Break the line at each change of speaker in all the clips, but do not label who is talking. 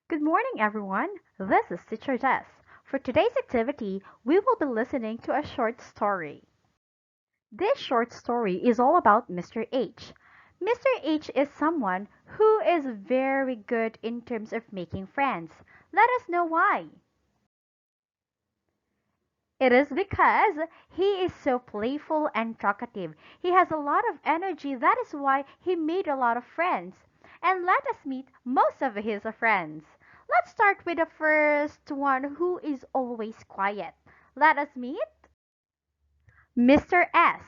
Good morning, everyone. This is Teacher Jess. For today's activity, we will be listening to a short story. This short story is all about Mr. H. Mr. H is someone who is very good in terms of making friends. Let us know why. It is because he is so playful and talkative. He has a lot of energy. That is why he made a lot of friends. And let us meet most of his friends. Let's start with the first one who is always quiet. Let us meet Mr. S.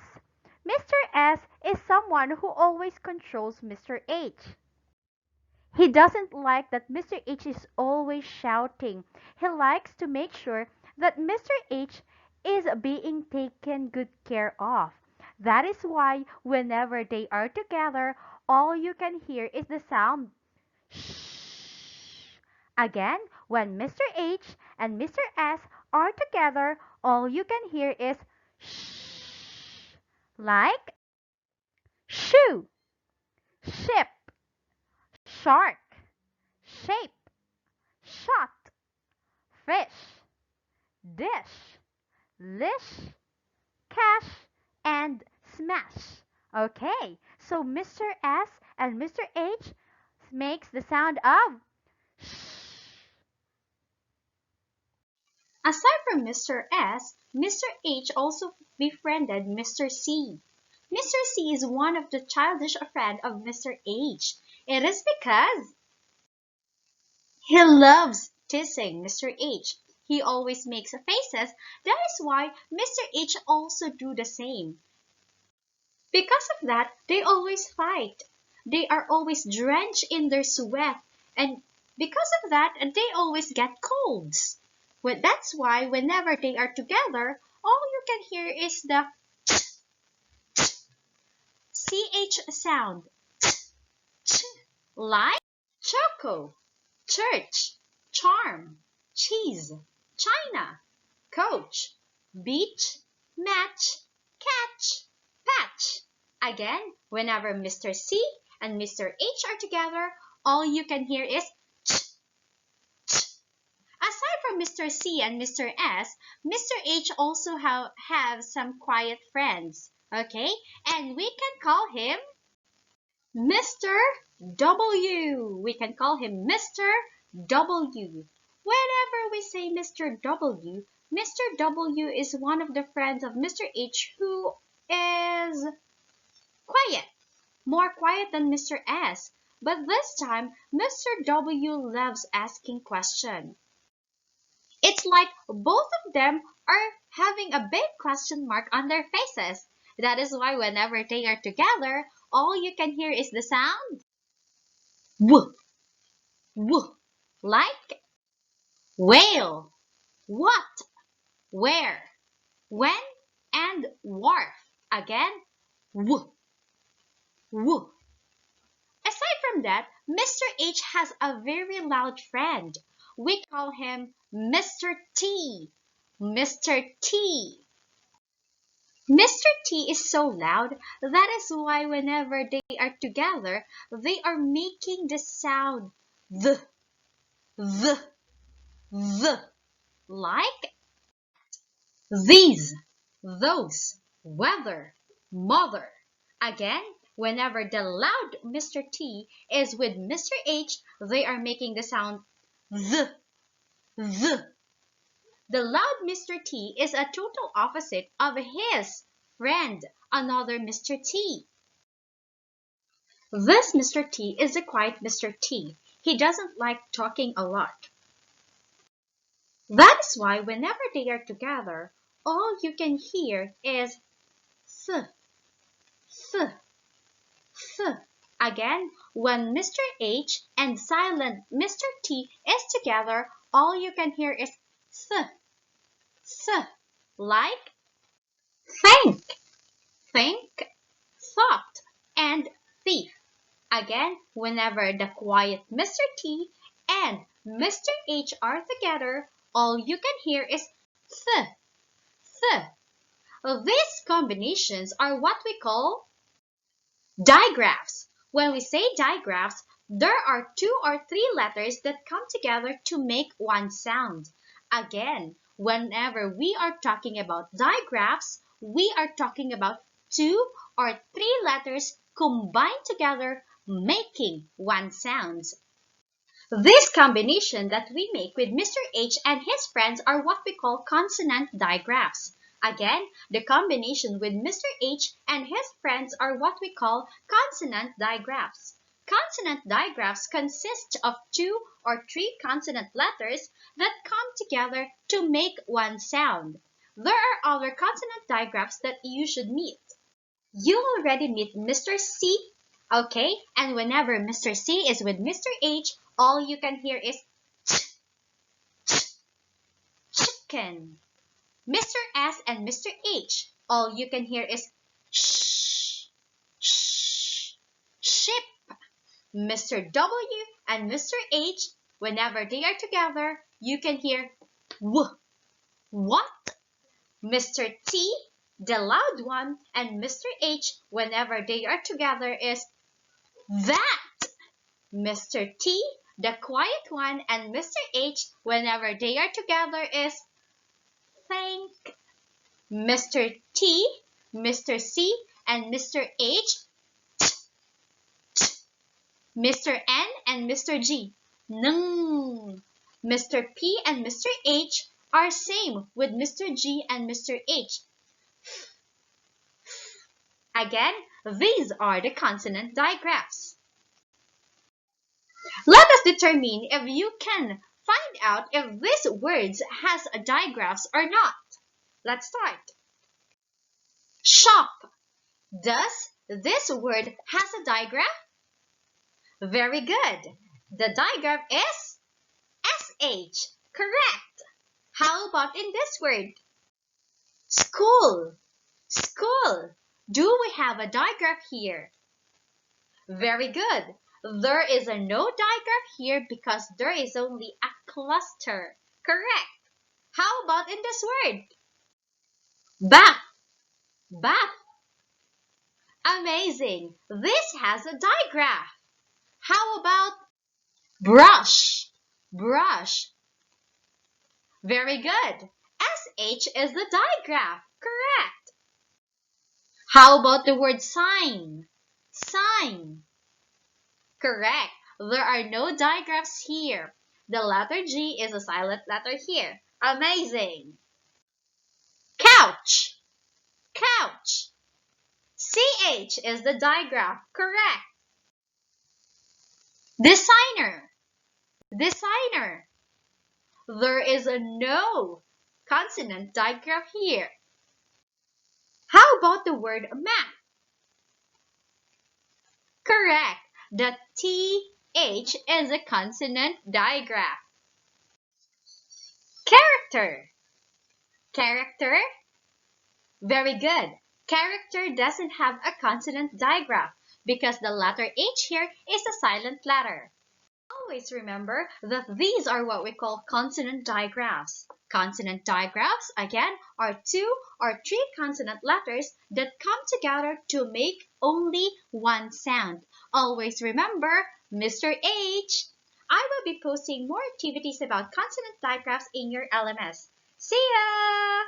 Mr. S is someone who always controls Mr. H. He doesn't like that Mr. H is always shouting. He likes to make sure that Mr. H is being taken good care of. That is why whenever they are together, all you can hear is the sound shh. Again, when Mr. H and Mr. S are together, all you can hear is shh. Like shoe, ship, shark, shape, shot, fish, dish, lish, cash, and smash. Okay, so Mr. S and Mr. H makes the sound of shh.
Aside from Mr. S, Mr. H also befriended Mr. C. Mr. C is one of the childish friend of Mr. H. It is because he loves teasing Mr. H. He always makes faces. That is why Mr. H also do the same. Because of that, they always fight. They are always drenched in their sweat. And because of that, they always get colds. Well, that's why whenever they are together, all you can hear is the CH sound. Like choco, church, charm, cheese, China, coach, beach, match, catch, patch. Again, whenever Mr. C and Mr. H are together, all you can hear is aside from Mr. C and Mr. S, Mr. H also have some quiet friends, okay? And we can call him Mr. W. We can call him Mr. W. Whenever we say Mr. W, Mr. W is one of the friends of Mr. H who is quiet, more quiet than Mr. S. But this time, Mr. W loves asking questions. It's like both of them are having a big question mark on their faces. That is why whenever they are together, all you can hear is the sound w, w, like whale, what, where, when, and wharf. Again, w, w. Aside from that, Mr. H has a very loud friend. We call him Mr. T. Mr. T. Mr. T is so loud, that is why whenever they are together, they are making the sound the, the, like these, those, weather, mother. Again, whenever the loud Mr. T is with Mr. H, they are making the sound the. The loud Mr. T is a total opposite of his friend, another Mr. T. This Mr. T is a quiet Mr. T. He doesn't like talking a lot. That is why whenever they are together, all you can hear is th, th, th. Again, when Mr. H and silent Mr. T is together, all you can hear is th, th, like think, thought, and thief. Again, whenever the quiet Mr. T and Mr. H are together, all you can hear is th, th. These combinations are what we call digraphs. When we say digraphs, There are 2 or 3 letters that come together to make one sound. Again, whenever we are talking about digraphs, we are talking about 2 or 3 letters combined together making one sound. This combination that we make with Mr. H and his friends are what we call consonant digraphs. Again, the combination with Mr. H and his friends are what we call consonant digraphs. Consonant digraphs consist of 2 or 3 consonant letters that come together to make one sound. There are other consonant digraphs that you should meet. You already meet Mr. C, okay? And whenever Mr. C is with Mr. H, all you can hear is chicken. Mr. S and Mr. H, all you can hear is sh, sh, ship. Mr. W and Mr. H, whenever they are together, you can hear w, what? Mr. T, the loud one, and Mr. H, whenever they are together, is that. Mr. T, the quiet one, and Mr. H, whenever they are together, is thank. Mr. T, Mr. C, and Mr. H, Mr. N, and Mr. G, nung. Mr. P and Mr. H are same with Mr. G and Mr. H. Again, these are the consonant digraphs. Let us determine if you can find out if these words has digraphs or not. Let's start. Shop. Does this word has a digraph? Very good. The digraph is SH. Correct. How about in this word? School. School. Do we have a digraph here? Very good. There is a no digraph here because there is only a cluster. Correct. How about in this word? Bath. Bath. Amazing. This has a digraph. How about brush? Brush. Very good. SH is the digraph. Correct. How about the word sign? Sign. Correct. There are no digraphs here. The letter G is a silent letter here. Amazing. Couch. Couch. CH is the digraph. Correct. Designer. Designer. There is a no consonant digraph here. How about the word map? Correct. The TH is a consonant digraph. Character. Character. Very good. Character doesn't have a consonant digraph because the letter H here is a silent letter. Always remember that these are what we call consonant digraphs. Consonant digraphs, again, are 2 or 3 consonant letters that come together to make only one sound. Always remember Mr. H. I will be posting more activities about consonant digraphs in your LMS. See ya!